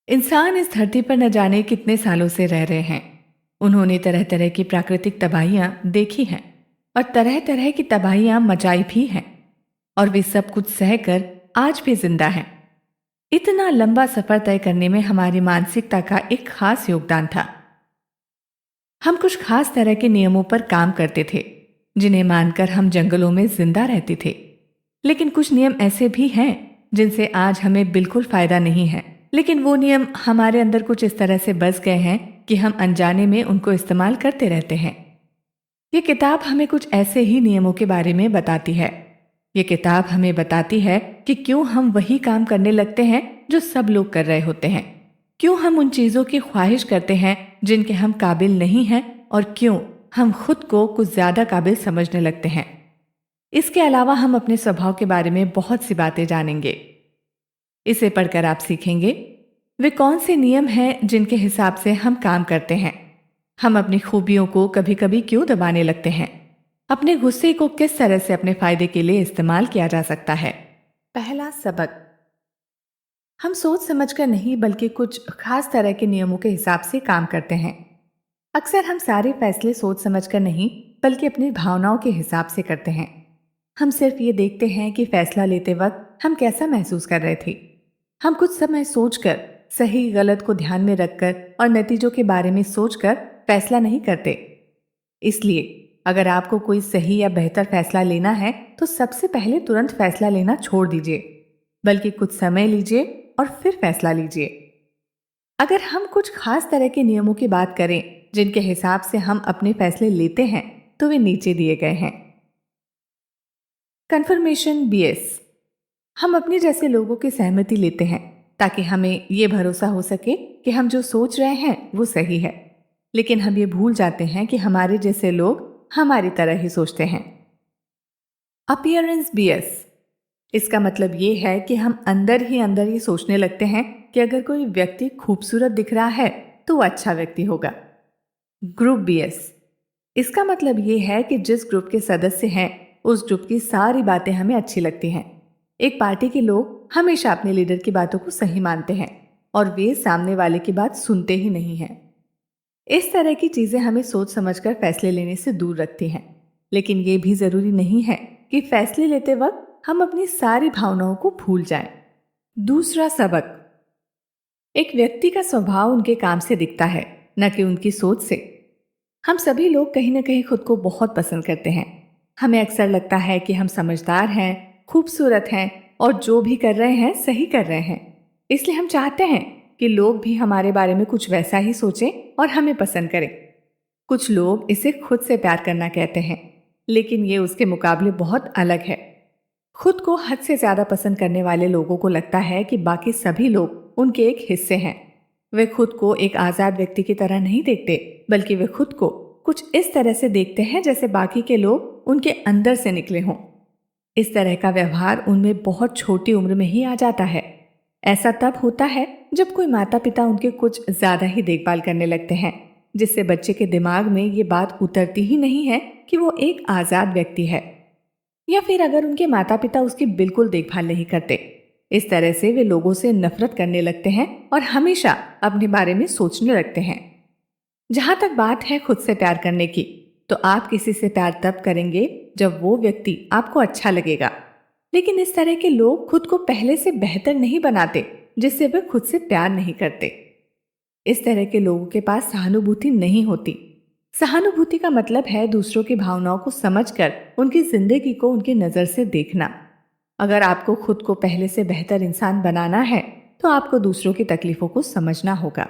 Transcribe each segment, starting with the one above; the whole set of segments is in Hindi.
इंसान इस धरती पर न जाने कितने सालों से रह रहे हैं। उन्होंने तरह तरह की प्राकृतिक तबाहियां देखी हैं और तरह तरह की तबाहियां मचाई भी हैं, और वे सब कुछ सहकर आज भी जिंदा हैं। इतना लंबा सफर तय करने में हमारी मानसिकता का एक खास योगदान था। हम कुछ खास तरह के नियमों पर काम करते थे, जिन्हें मानकर हम जंगलों में जिंदा रहते थे। लेकिन कुछ नियम ऐसे भी हैं जिनसे आज हमें बिल्कुल फायदा नहीं है, लेकिन वो नियम हमारे अंदर कुछ इस तरह से बस गए हैं कि हम अनजाने में उनको इस्तेमाल करते रहते हैं। ये किताब हमें कुछ ऐसे ही नियमों के बारे में बताती है। ये किताब हमें बताती है कि क्यों हम वही काम करने लगते हैं जो सब लोग कर रहे होते हैं, क्यों हम उन चीजों की ख्वाहिश करते हैं जिनके हम काबिल नहीं हैं, और क्यों हम खुद को कुछ ज्यादा काबिल समझने लगते हैं। इसके अलावा हम अपने स्वभाव के बारे में बहुत सी बातें जानेंगे। इसे पढ़कर आप सीखेंगे वे कौन से नियम हैं जिनके हिसाब से हम काम करते हैं। हम अपनी खूबियों को कभी कभी क्यों दबाने लगते हैं। अपने गुस्से को किस तरह से अपने फायदे के लिए इस्तेमाल किया जा सकता है। पहला सबक, हम सोच समझकर नहीं बल्कि कुछ खास तरह के नियमों के हिसाब से काम करते हैं। अक्सर हम सारे फैसले सोच समझकर नहीं बल्कि अपनी भावनाओं के हिसाब से करते हैं। हम सिर्फ ये देखते हैं कि फैसला लेते वक्त हम कैसा महसूस कर रहे थे। हम कुछ समय सोचकर, सही गलत को ध्यान में रखकर और नतीजों के बारे में सोचकर फैसला नहीं करते। इसलिए अगर आपको कोई सही या बेहतर फैसला लेना है तो सबसे पहले तुरंत फैसला लेना छोड़ दीजिए, बल्कि कुछ समय लीजिए और फिर फैसला लीजिए। अगर हम कुछ खास तरह के नियमों की बात करें जिनके हिसाब से हम अपने फैसले लेते हैं, तो वे नीचे दिए गए हैं। कन्फर्मेशन बियस, हम अपने जैसे लोगों की सहमति लेते हैं ताकि हमें ये भरोसा हो सके कि हम जो सोच रहे हैं वो सही है, लेकिन हम ये भूल जाते हैं कि हमारे जैसे लोग हमारी तरह ही सोचते हैं। अपीयरेंस बियस, इसका मतलब ये है कि हम अंदर ही अंदर ये सोचने लगते हैं कि अगर कोई व्यक्ति खूबसूरत दिख रहा है तो वो अच्छा व्यक्ति होगा। ग्रुप बियस, इसका मतलब ये है कि जिस ग्रुप के सदस्य हैं उस ग्रुप की सारी बातें हमें अच्छी लगती हैं। एक पार्टी के लोग हमेशा अपने लीडर की बातों को सही मानते हैं और वे सामने वाले की बात सुनते ही नहीं हैं। इस तरह की चीजें हमें सोच समझकर फैसले लेने से दूर रखती हैं, लेकिन ये भी जरूरी नहीं है कि फैसले लेते वक्त हम अपनी सारी भावनाओं को भूल जाएं। दूसरा सबक, एक व्यक्ति का स्वभाव उनके काम से दिखता है, न कि उनकी सोच से। हम सभी लोग कहीं ना कहीं खुद को बहुत पसंद करते हैं। हमें अक्सर लगता है कि हम समझदार हैं, खूबसूरत हैं और जो भी कर रहे हैं सही कर रहे हैं। इसलिए हम चाहते हैं कि लोग भी हमारे बारे में कुछ वैसा ही सोचें और हमें पसंद करें। कुछ लोग इसे खुद से प्यार करना कहते हैं, लेकिन ये उसके मुकाबले बहुत अलग है। खुद को हद से ज्यादा पसंद करने वाले लोगों को लगता है कि बाकी सभी लोग उनके एक हिस्से हैं। वे खुद को एक आजाद व्यक्ति की तरह नहीं देखते, बल्कि वे खुद को कुछ इस तरह से देखते हैं जैसे बाकी के लोग उनके अंदर से निकले हों। इस तरह का व्यवहार उनमें बहुत छोटी उम्र में ही आ जाता है। ऐसा तब होता है जब कोई माता पिता उनके कुछ ज्यादा ही देखभाल करने लगते हैं, जिससे बच्चे के दिमाग में ये बात उतरती ही नहीं है कि वो एक आजाद व्यक्ति है। या फिर अगर उनके माता पिता उसकी बिल्कुल देखभाल नहीं करते। इस तरह से वे लोगों से नफरत करने लगते हैं और हमेशा अपने बारे में सोचने लगते हैं। जहां तक बात है खुद से प्यार करने की, तो आप किसी से प्यार तब करेंगे जब वो व्यक्ति आपको अच्छा लगेगा। लेकिन इस तरह के लोग खुद को पहले से बेहतर नहीं बनाते, जिससे वे खुद से प्यार नहीं करते। इस तरह के लोगों के पास सहानुभूति नहीं होती। सहानुभूति का मतलब है दूसरों की भावनाओं को समझकर उनकी जिंदगी को उनकी नजर से देखना। अगर आपको खुद को पहले से बेहतर इंसान बनाना है तो आपको दूसरों की तकलीफों को समझना होगा।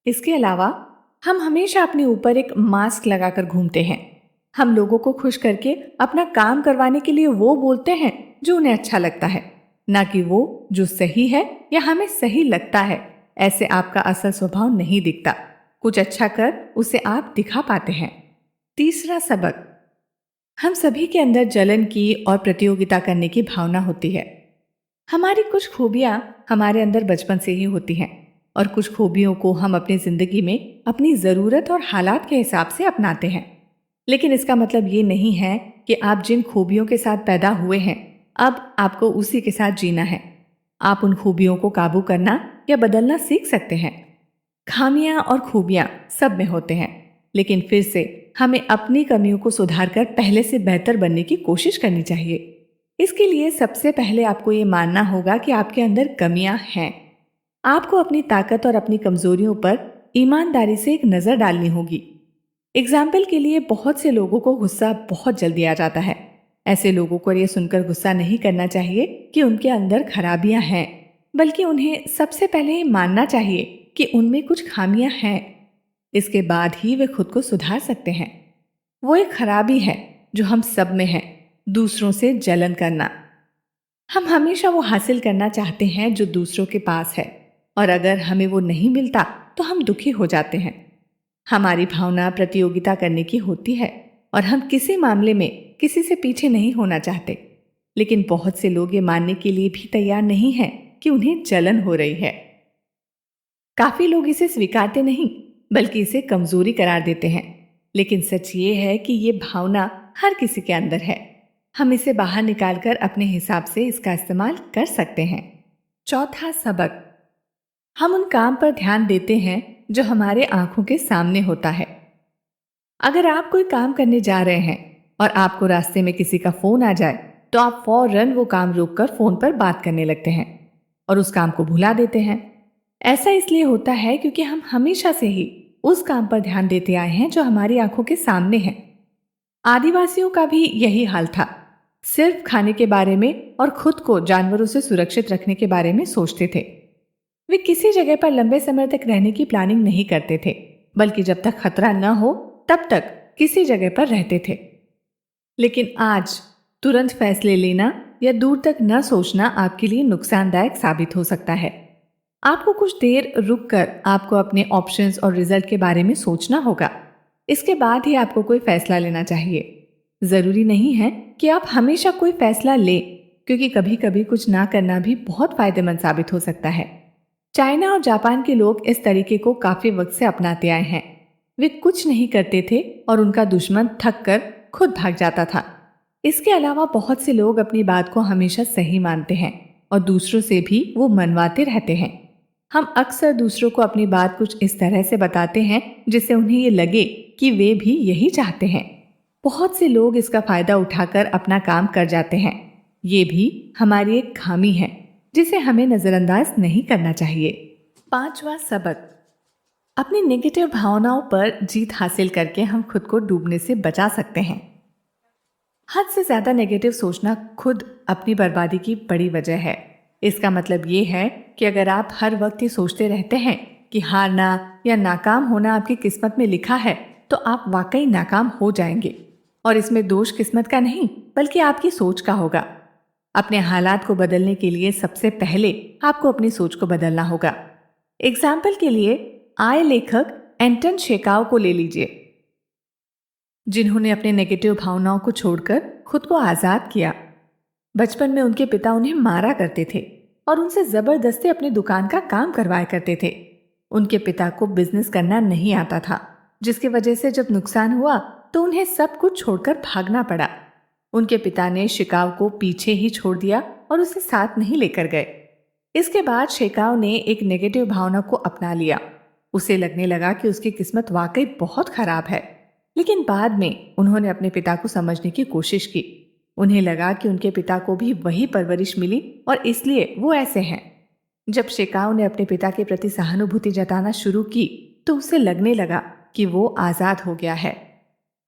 इसके अलावा हम हमेशा अपने ऊपर एक मास्क लगाकर घूमते हैं। हम लोगों को खुश करके अपना काम करवाने के लिए वो बोलते हैं जो उन्हें अच्छा लगता है, ना कि वो जो सही है या हमें सही लगता है। ऐसे आपका असल स्वभाव नहीं दिखता। कुछ अच्छा कर उसे आप दिखा पाते हैं। तीसरा सबक, हम सभी के अंदर जलन की और प्रतियोगिता करने की भावना होती है। हमारी कुछ खूबियां हमारे अंदर बचपन से ही होती हैं और कुछ खूबियों को हम अपनी जिंदगी में अपनी जरूरत और हालात के हिसाब से अपनाते हैं। लेकिन इसका मतलब ये नहीं है कि आप जिन खूबियों के साथ पैदा हुए हैं अब आपको उसी के साथ जीना है। आप उन खूबियों को काबू करना या बदलना सीख सकते हैं। खामियां और खूबियां सब में होते हैं, लेकिन फिर से हमें अपनी कमियों को सुधार कर पहले से बेहतर बनने की कोशिश करनी चाहिए। इसके लिए सबसे पहले आपको ये मानना होगा कि आपके अंदर कमियां हैं। आपको अपनी ताकत और अपनी कमजोरियों पर ईमानदारी से एक नजर डालनी होगी। एग्जाम्पल के लिए, बहुत से लोगों को गुस्सा बहुत जल्दी आ जाता है। ऐसे लोगों को ये सुनकर गुस्सा नहीं करना चाहिए कि उनके अंदर खराबियां हैं, बल्कि उन्हें सबसे पहले मानना चाहिए कि उनमें कुछ खामियां हैं। इसके बाद ही वे खुद को सुधार सकते हैं। वो एक खराबी है जो हम सब में है, दूसरों से जलन करना। हम हमेशा वो हासिल करना चाहते हैं जो दूसरों के पास है, और अगर हमें वो नहीं मिलता तो हम दुखी हो जाते हैं। हमारी भावना प्रतियोगिता करने की होती है और हम किसी मामले में किसी से पीछे नहीं होना चाहते। लेकिन बहुत से लोग ये मानने के लिए भी तैयार नहीं हैं कि उन्हें जलन हो रही है। काफी लोग इसे स्वीकारते नहीं, बल्कि इसे कमजोरी करार देते हैं। लेकिन सच ये है कि ये भावना हर किसी के अंदर है। हम इसे बाहर निकालकर अपने हिसाब से इसका इस्तेमाल कर सकते हैं। चौथा सबक, हम उन काम पर ध्यान देते हैं जो हमारे आंखों के सामने होता है। अगर आप कोई काम करने जा रहे हैं और आपको रास्ते में किसी का फोन आ जाए, तो आप फौरन वो काम रोककर फोन पर बात करने लगते हैं और उस काम को भुला देते हैं। ऐसा इसलिए होता है क्योंकि हम हमेशा से ही उस काम पर ध्यान देते आए हैं जो हमारी आंखों के सामने है। आदिवासियों का भी यही हाल था। सिर्फ खाने के बारे में और खुद को जानवरों से सुरक्षित रखने के बारे में सोचते थे। वे किसी जगह पर लंबे समय तक रहने की प्लानिंग नहीं करते थे, बल्कि जब तक खतरा न हो तब तक किसी जगह पर रहते थे। लेकिन आज तुरंत फैसले लेना या दूर तक न सोचना आपके लिए नुकसानदायक साबित हो सकता है। आपको कुछ देर रुककर आपको अपने ऑप्शंस और रिजल्ट के बारे में सोचना होगा। इसके बाद ही आपको कोई फैसला लेना चाहिए। जरूरी नहीं है कि आप हमेशा कोई फैसला लें, क्योंकि कभी कभी कुछ ना करना भी बहुत फायदेमंद साबित हो सकता है। चाइना और जापान के लोग इस तरीके को काफी वक्त से अपनाते आए हैं। वे कुछ नहीं करते थे और उनका दुश्मन थक कर खुद भाग जाता था। इसके अलावा बहुत से लोग अपनी बात को हमेशा सही मानते हैं और दूसरों से भी वो मनवाते रहते हैं। हम अक्सर दूसरों को अपनी बात कुछ इस तरह से बताते हैं जिससे उन्हें ये लगे कि वे भी यही चाहते हैं। बहुत से लोग इसका फायदा उठाकर अपना काम कर जाते हैं। ये भी हमारी एक खामी है जिसे हमें नजरअंदाज नहीं करना चाहिए। पांचवा सबक, अपनी नेगेटिव भावनाओं पर जीत हासिल करके हम खुद को डूबने से बचा सकते हैं। हद से ज्यादा नेगेटिव सोचना खुद अपनी बर्बादी की बड़ी वजह है। इसका मतलब ये है कि अगर आप हर वक्त ये सोचते रहते हैं कि हारना या नाकाम होना आपकी किस्मत में लिखा है, तो आप वाकई नाकाम हो जाएंगे। और इसमें दोष किस्मत का नहीं, बल्कि आपकी सोच का होगा। अपने हालात को बदलने के लिए सबसे पहले आपको अपनी सोच को बदलना होगा। एग्जाम्पल के लिए आय लेखक एंटन शेकाव को ले लीजिए, जिन्होंने अपने नेगेटिव भावनाओं को छोड़कर खुद को आजाद किया। बचपन में उनके पिता उन्हें मारा करते थे और उनसे जबरदस्ती अपनी दुकान का काम करवाया करते थे। उनके पिता को बिजनेस करना नहीं आता था, जिसकी वजह से जब नुकसान हुआ तो उन्हें सब कुछ छोड़कर भागना पड़ा। उनके पिता ने शिकाव को पीछे ही छोड़ दिया और उसे साथ नहीं लेकर गए। इसके बाद शेकाव ने एक नेगेटिव भावना को अपना लिया। उसे लगने लगा कि उसकी किस्मत वाकई बहुत खराब है। लेकिन बाद में उन्होंने अपने पिता को समझने की कोशिश की। उन्हें लगा कि उनके पिता को भी वही परवरिश मिली और इसलिए वो ऐसे हैं। जब शेकाव ने अपने पिता के प्रति सहानुभूति जताना शुरू की तो उसे लगने लगा कि वो आजाद हो गया है।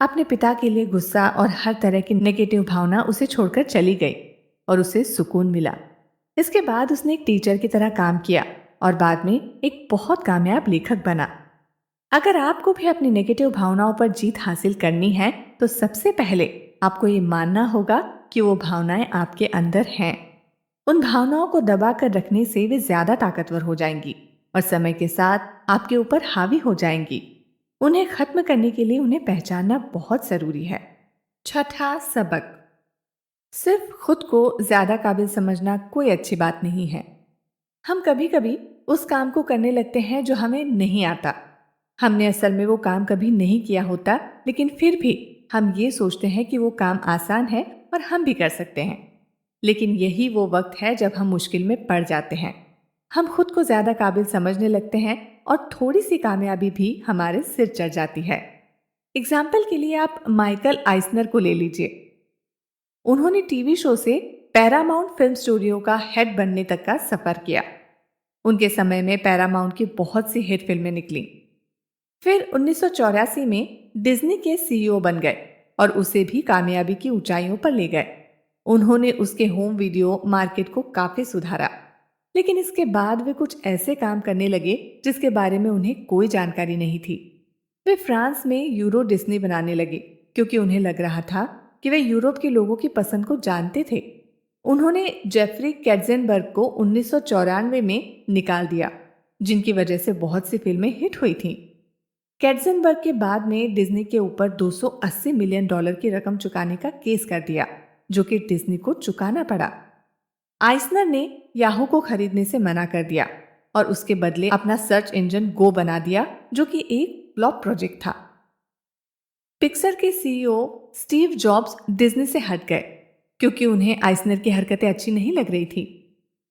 अपने पिता के लिए गुस्सा और हर तरह की नेगेटिव भावना उसे छोड़कर चली गई और उसे सुकून मिला। इसके बाद उसने एक टीचर की तरह काम किया और बाद में एक बहुत कामयाब लेखक बना। अगर आपको भी अपनी नेगेटिव भावनाओं पर जीत हासिल करनी है तो सबसे पहले आपको ये मानना होगा कि वो भावनाएं आपके अंदर हैं। उन भावनाओं को दबा कर रखने से वे ज्यादा ताकतवर हो जाएंगी और समय के साथ आपके ऊपर हावी हो जाएंगी। उन्हें खत्म करने के लिए उन्हें पहचानना बहुत जरूरी है। छठा सबक, सिर्फ खुद को ज्यादा काबिल समझना कोई अच्छी बात नहीं है। हम कभी कभी उस काम को करने लगते हैं जो हमें नहीं आता। हमने असल में वो काम कभी नहीं किया होता, लेकिन फिर भी हम ये सोचते हैं कि वो काम आसान है और हम भी कर सकते हैं। लेकिन यही वो वक्त है जब हम मुश्किल में पड़ जाते हैं। हम खुद को ज्यादा काबिल समझने लगते हैं और थोड़ी सी कामयाबी भी हमारे सिर चढ़ जाती है। एग्जाम्पल के लिए आप माइकल आइसनर को ले लीजिए। उन्होंने टीवी शो से पैरामाउंट फिल्म स्टूडियो का हेड बनने तक का सफर किया। उनके समय में पैरामाउंट की बहुत सी हिट फिल्में निकली। फिर 1984 में डिज्नी के सीईओ बन गए और उसे भी कामयाबी की ऊंचाइयों पर ले गए। उन्होंने उसके होम वीडियो मार्केट को काफी सुधारा, लेकिन इसके बाद वे कुछ ऐसे काम करने लगे जिसके बारे में उन्हें कोई जानकारी नहीं थी। वे फ्रांस में यूरो डिज्नी बनाने लगे क्योंकि उन्हें लग रहा था कि वे यूरोप के लोगों की पसंद को जानते थे। उन्होंने जेफरी कैट्ज़ेनबर्ग को 1994 में निकाल दिया, जिनकी वजह से बहुत सी फिल्में हिट हुई थीं। कैट्ज़ेनबर्ग के बाद में डिज्नी के ऊपर $280 मिलियन की रकम चुकाने का केस कर दिया, जो कि डिज्नी को चुकाना पड़ा। आइसनर ने याहू को खरीदने से मना कर दिया और उसके बदले अपना सर्च इंजन गो बना दिया, जो कि एक फ्लॉप प्रोजेक्ट था। पिक्सर के सीईओ स्टीव जॉब्स डिज्नी से हट गए क्योंकि उन्हें आइसनर की हरकतें अच्छी नहीं लग रही थी।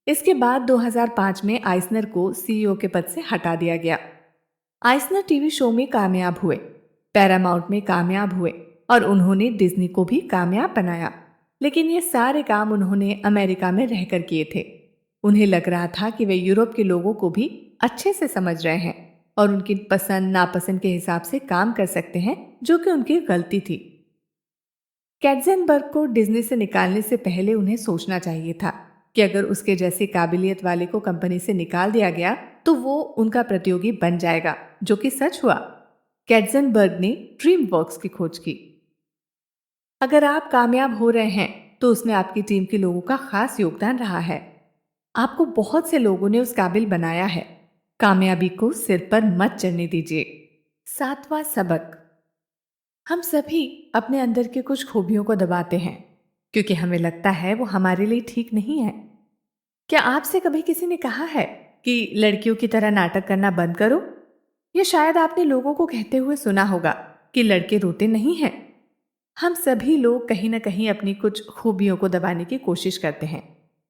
इसके बाद 2005 में आइसनर को सीईओ के पद से हटा दिया गया। आइसनर टीवी शो में कामयाब हुए, पैरामाउंट में कामयाब हुए और उन्होंने डिज्नी को भी कामयाब बनाया, लेकिन ये सारे काम उन्होंने अमेरिका में रहकर किए थे। उन्हें लग रहा था कि वे यूरोप के लोगों को भी अच्छे से समझ रहे हैं और उनकी पसंद नापसंद के हिसाब से काम कर सकते हैं, जो कि उनकी गलती थी। कैट्ज़ेनबर्ग को डिज्नी से निकालने से पहले उन्हें सोचना चाहिए था कि अगर उसके जैसी काबिलियत वाले को कंपनी से निकाल दिया गया तो वो उनका प्रतियोगी बन जाएगा, जो कि सच हुआ। कैट्ज़ेनबर्ग ने ड्रीमवर्क्स की खोज की। अगर आप कामयाब हो रहे हैं तो उसमें आपकी टीम के लोगों का खास योगदान रहा है। आपको बहुत से लोगों ने उस काबिल बनाया है। कामयाबी को सिर पर मत चढ़ने दीजिए। 7वां सबक, हम सभी अपने अंदर के कुछ खूबियों को दबाते हैं क्योंकि हमें लगता है वो हमारे लिए ठीक नहीं है। क्या आपसे कभी किसी ने कहा है कि लड़कियों की तरह नाटक करना बंद करो? या शायद आपने लोगों को कहते हुए सुना होगा कि लड़के रोते नहीं हैं। हम सभी लोग कहीं ना कहीं अपनी कुछ खूबियों को दबाने की कोशिश करते हैं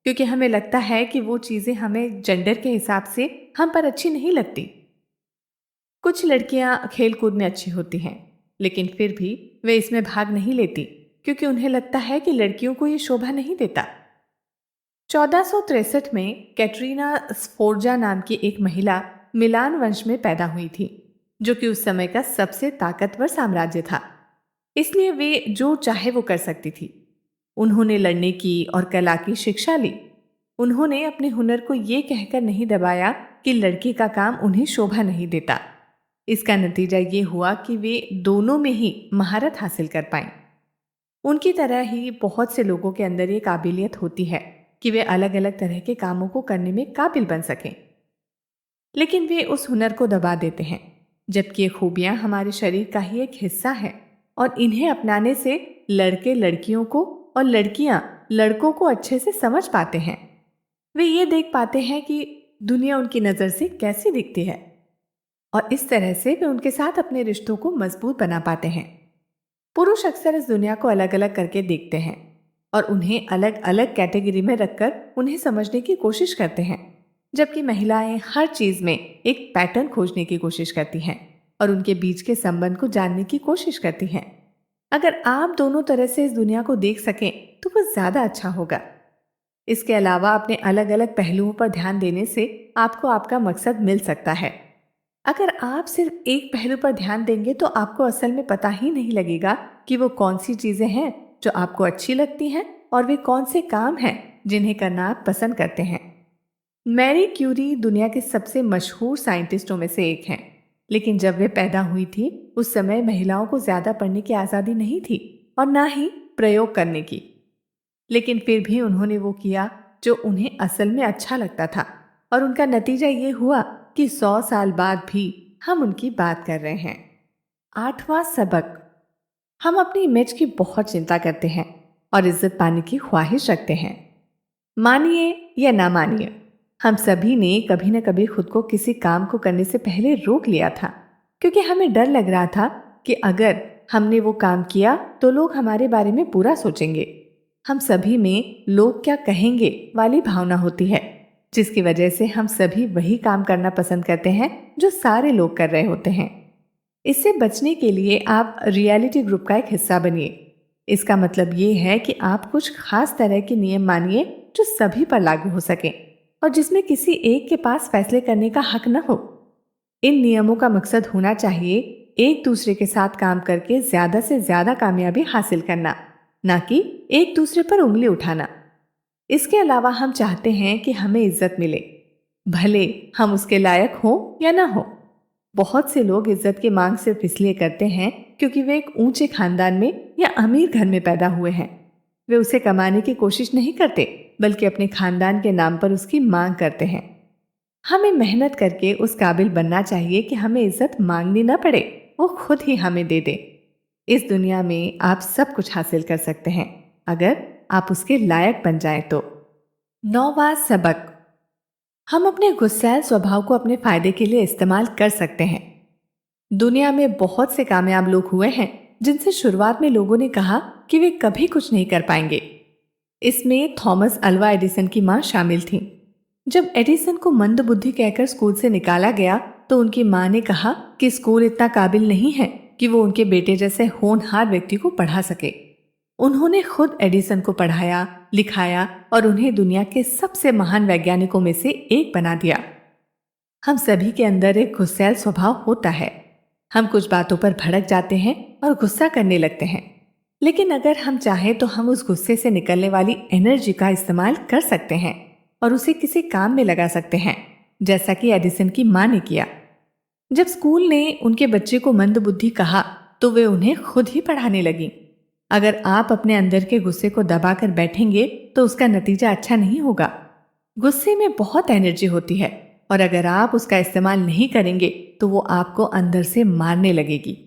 क्योंकि हमें लगता है कि वो चीजें हमें जेंडर के हिसाब से हम पर अच्छी नहीं लगती। कुछ लड़कियां खेलकूद में अच्छी होती हैं, लेकिन फिर भी वे इसमें भाग नहीं लेती क्योंकि उन्हें लगता है कि लड़कियों को ये शोभा नहीं देता। 1463 में कैटरीना स्फोर्जा नाम की एक महिला मिलान वंश में पैदा हुई थी, जो कि उस समय का सबसे ताकतवर साम्राज्य था। इसलिए वे जो चाहे वो कर सकती थी। उन्होंने लड़ने की और कला की शिक्षा ली। उन्होंने अपने हुनर को ये कहकर नहीं दबाया कि लड़की का काम उन्हें शोभा नहीं देता। इसका नतीजा ये हुआ कि वे दोनों में ही महारत हासिल कर पाईं। उनकी तरह ही बहुत से लोगों के अंदर ये काबिलियत होती है कि वे अलग अलग तरह के कामों को करने में काबिल बन सकें, लेकिन वे उस हुनर को दबा देते हैं, जबकि ये खूबियां हमारे शरीर का ही एक हिस्सा है और इन्हें अपनाने से लड़के लड़कियों को और लड़कियां लड़कों को अच्छे से समझ पाते हैं। वे ये देख पाते हैं कि दुनिया उनकी नज़र से कैसी दिखती है और इस तरह से वे उनके साथ अपने रिश्तों को मजबूत बना पाते हैं। पुरुष अक्सर इस दुनिया को अलग अलग करके देखते हैं और उन्हें अलग अलग कैटेगरी में रखकर उन्हें समझने की कोशिश करते हैं, जबकि महिलाएं हर चीज में एक पैटर्न खोजने की कोशिश करती हैं और उनके बीच के संबंध को जानने की कोशिश करती हैं। अगर आप दोनों तरह से इस दुनिया को देख सकें तो वो ज्यादा अच्छा होगा। इसके अलावा अपने अलग अलग पहलुओं पर ध्यान देने से आपको आपका मकसद मिल सकता है। अगर आप सिर्फ एक पहलू पर ध्यान देंगे तो आपको असल में पता ही नहीं लगेगा कि वो कौन सी चीजें हैं जो आपको अच्छी लगती हैं और वे कौन से काम हैं जिन्हें करना आप पसंद करते हैं। मैरी क्यूरी दुनिया के सबसे मशहूर साइंटिस्टों में से एक हैं, लेकिन जब वे पैदा हुई थी उस समय महिलाओं को ज्यादा पढ़ने की आज़ादी नहीं थी और ना ही प्रयोग करने की, लेकिन फिर भी उन्होंने वो किया जो उन्हें असल में अच्छा लगता था और उनका नतीजा ये हुआ कि 100 साल बाद भी हम उनकी बात कर रहे हैं। 8वां सबक, हम अपनी इमेज की बहुत चिंता करते हैं और इज्जत पाने की ख्वाहिश रखते हैं। मानिए या ना मानिए, हम सभी ने कभी न कभी खुद को किसी काम को करने से पहले रोक लिया था क्योंकि हमें डर लग रहा था कि अगर हमने वो काम किया तो लोग हमारे बारे में बुरा सोचेंगे। हम सभी में लोग क्या कहेंगे वाली भावना होती है। जिसकी वजह से हम सभी वही काम करना पसंद करते हैं जो सारे लोग कर रहे होते हैं। इससे बचने के लिए आप रियलिटी ग्रुप का एक हिस्सा बनिए। इसका मतलब ये है कि आप कुछ खास तरह के नियम मानिए जो सभी पर लागू हो सके और जिसमें किसी एक के पास फैसले करने का हक न हो। इन नियमों का मकसद होना चाहिए एक दूसरे के साथ काम करके ज्यादा से ज्यादा कामयाबी हासिल करना, ना कि एक दूसरे पर उंगली उठाना। इसके अलावा हम चाहते हैं कि हमें इज्जत मिले, भले हम उसके लायक हो या ना हो। बहुत से लोग इज्जत की मांग सिर्फ इसलिए करते हैं क्योंकि वे एक ऊंचे खानदान में या अमीर घर में पैदा हुए हैं। वे उसे कमाने की कोशिश नहीं करते, बल्कि अपने खानदान के नाम पर उसकी मांग करते हैं। हमें मेहनत करके उस काबिल बनना चाहिए कि हमें इज्जत मांगनी न पड़े, वो खुद ही हमें दे दे। इस दुनिया में आप सब कुछ हासिल कर सकते हैं अगर आप उसके लायक बन जाएं तो। 9वां सबक, हम अपने गुस्सैल स्वभाव को अपने फायदे के लिए इस्तेमाल कर सकते हैं। दुनिया में बहुत से कामयाब लोग हुए हैं जिनसे शुरुआत में लोगों ने कहा कि वे कभी कुछ नहीं कर पाएंगे। इसमें थॉमस अल्वा एडिसन की मां शामिल थीं। जब एडिसन को मंदबुद्धि कहकर स्कूल से निकाला गया तो उनकी मां ने कहा कि स्कूल इतना काबिल नहीं है कि वो उनके बेटे जैसे होनहार व्यक्ति को पढ़ा सके। उन्होंने खुद एडिसन को पढ़ाया, लिखाया और उन्हें दुनिया के सबसे महान वैज्ञानिकों में से एक बना दिया। हम सभी के अंदर एक गुस्सैल स्वभाव होता है। हम कुछ बातों पर भड़क जाते हैं और गुस्सा करने लगते हैं, लेकिन अगर हम चाहें तो हम उस गुस्से से निकलने वाली एनर्जी का इस्तेमाल कर सकते हैं और उसे किसी काम में लगा सकते हैं, जैसा कि एडिसन की मां ने किया। जब स्कूल ने उनके बच्चे को मंदबुद्धि कहा तो वे उन्हें खुद ही पढ़ाने लगी। अगर आप अपने अंदर के गुस्से को दबाकर बैठेंगे तो उसका नतीजा अच्छा नहीं होगा। गुस्से में बहुत एनर्जी होती है और अगर आप उसका इस्तेमाल नहीं करेंगे तो वो आपको अंदर से मारने लगेगी।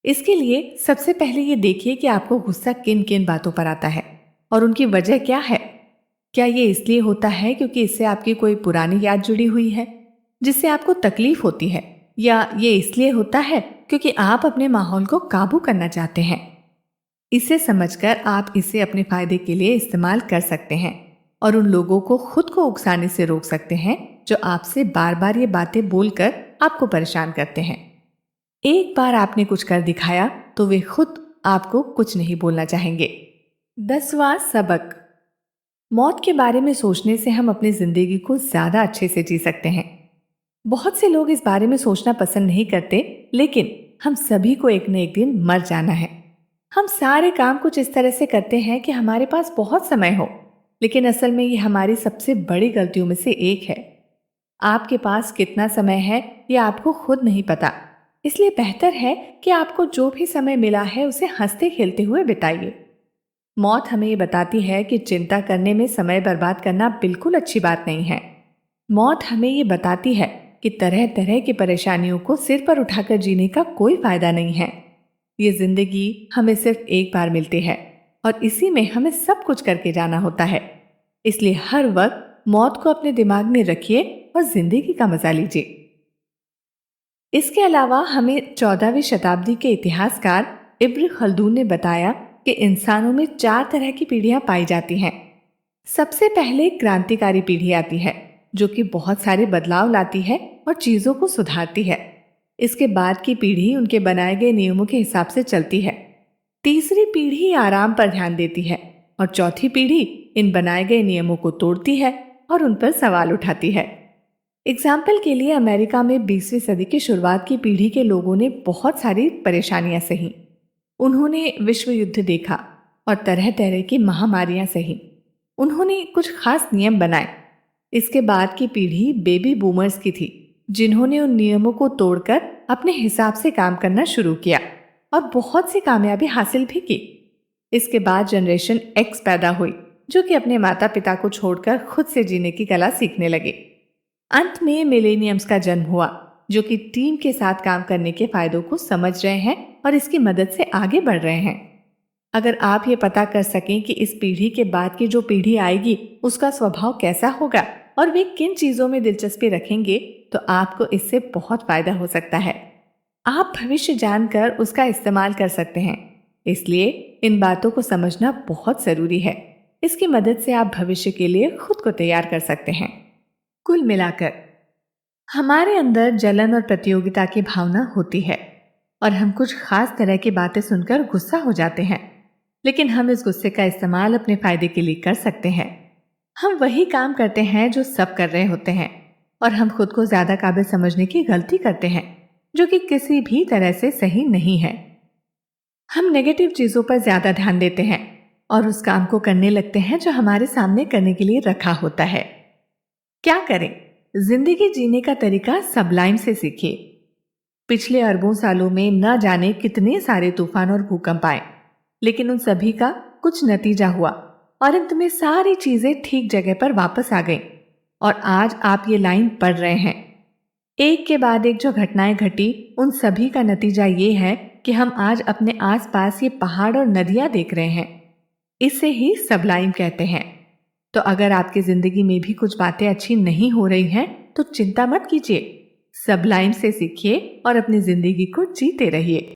इसके लिए सबसे पहले ये देखिए कि आपको गुस्सा किन किन बातों पर आता है और उनकी वजह क्या है। क्या ये इसलिए होता है क्योंकि इससे आपकी कोई पुरानी याद जुड़ी हुई है जिससे आपको तकलीफ होती है, या ये इसलिए होता है क्योंकि आप अपने माहौल को काबू करना चाहते हैं। इसे समझकर आप इसे अपने फायदे के लिए इस्तेमाल कर सकते हैं और उन लोगों को खुद को उकसाने से रोक सकते हैं जो आपसे बार बार ये बातें बोलकर आपको परेशान करते हैं। एक बार आपने कुछ कर दिखाया तो वे खुद आपको कुछ नहीं बोलना चाहेंगे। 10वां सबक, मौत के बारे में सोचने से हम अपनी जिंदगी को ज्यादा अच्छे से जी सकते हैं। बहुत से लोग इस बारे में सोचना पसंद नहीं करते, लेकिन हम सभी को एक न एक दिन मर जाना है। हम सारे काम कुछ इस तरह से करते हैं कि हमारे पास बहुत समय हो, लेकिन असल में ये हमारी सबसे बड़ी गलतियों में से एक है। आपके पास कितना समय है ये आपको खुद नहीं पता, इसलिए बेहतर है कि आपको जो भी समय मिला है उसे हंसते खेलते हुए बिताइए। मौत हमें ये बताती है कि चिंता करने में समय बर्बाद करना बिल्कुल अच्छी बात नहीं है। मौत हमें ये बताती है कि तरह तरह की परेशानियों को सिर पर उठाकर जीने का कोई फायदा नहीं है। ये जिंदगी हमें सिर्फ एक बार मिलती है और इसी में हमें सब कुछ करके जाना होता है। इसलिए हर वक्त मौत को अपने दिमाग में रखिए और जिंदगी का मजा लीजिए। इसके अलावा हमें 14वीं शताब्दी के इतिहासकार इब्न खल्दून ने बताया कि इंसानों में 4 तरह की पीढ़ियां पाई जाती हैं। सबसे पहले क्रांतिकारी पीढ़ी आती है जो कि बहुत सारे बदलाव लाती है और चीजों को सुधारती है। इसके बाद की पीढ़ी उनके बनाए गए नियमों के हिसाब से चलती है। तीसरी पीढ़ी आराम पर ध्यान देती है और चौथी पीढ़ी इन बनाए गए नियमों को तोड़ती है और उन पर सवाल उठाती है। एग्जाम्पल के लिए अमेरिका में 20वीं सदी की शुरुआत की पीढ़ी के लोगों ने बहुत सारी परेशानियां सही। उन्होंने विश्व युद्ध देखा और तरह तरह की महामारियां सही। उन्होंने कुछ खास नियम बनाए। इसके बाद की पीढ़ी बेबी बूमर्स की थी, जिन्होंने उन नियमों को तोड़कर अपने हिसाब से काम करना शुरू किया और बहुत सी कामयाबी हासिल भी की। इसके बाद जनरेशन एक्स पैदा हुई, जो कि अपने माता पिता को छोड़कर खुद से जीने की कला सीखने लगे। अंत में मिलेनियम्स का जन्म हुआ, जो कि टीम के साथ काम करने के फायदों को समझ रहे हैं और इसकी मदद से आगे बढ़ रहे हैं। अगर आप ये पता कर सकें कि इस पीढ़ी के बाद की जो पीढ़ी आएगी उसका स्वभाव कैसा होगा और वे किन चीजों में दिलचस्पी रखेंगे, तो आपको इससे बहुत फायदा हो सकता है। आप भविष्य जानकर उसका इस्तेमाल कर सकते हैं। इसलिए इन बातों को समझना बहुत जरूरी है। इसकी मदद से आप भविष्य के लिए खुद को तैयार कर सकते हैं। कुल मिलाकर हमारे अंदर जलन और प्रतियोगिता की भावना होती है और हम कुछ खास तरह की बातें सुनकर गुस्सा हो जाते हैं, लेकिन हम इस गुस्से का इस्तेमाल अपने फायदे के लिए कर सकते हैं। हम वही काम करते हैं जो सब कर रहे होते हैं और हम खुद को ज्यादा काबिल समझने की गलती करते हैं, जो कि किसी भी तरह से सही नहीं है। हम नेगेटिव चीजों पर ज्यादा ध्यान देते हैं और उस काम को करने लगते हैं जो हमारे सामने करने के लिए रखा होता है। क्या करें? जिंदगी जीने का तरीका सबलाइम से सीखिए। पिछले अरबों सालों में न जाने कितने सारे तूफान और भूकंप आए, लेकिन उन सभी का कुछ नतीजा हुआ और अंत में सारी चीजें ठीक जगह पर वापस आ गईं। और आज आप ये लाइन पढ़ रहे हैं। एक के बाद एक जो घटनाएं घटी, उन सभी का नतीजा ये है कि हम आज अपने आसपास ये पहाड़ और नदियां देख रहे हैं। इसे ही सबलाइम कहते हैं। तो अगर आपकी जिंदगी में भी कुछ बातें अच्छी नहीं हो रही हैं, तो चिंता मत कीजिए, सबलाइम से सीखिए और अपनी जिंदगी को जीते रहिए।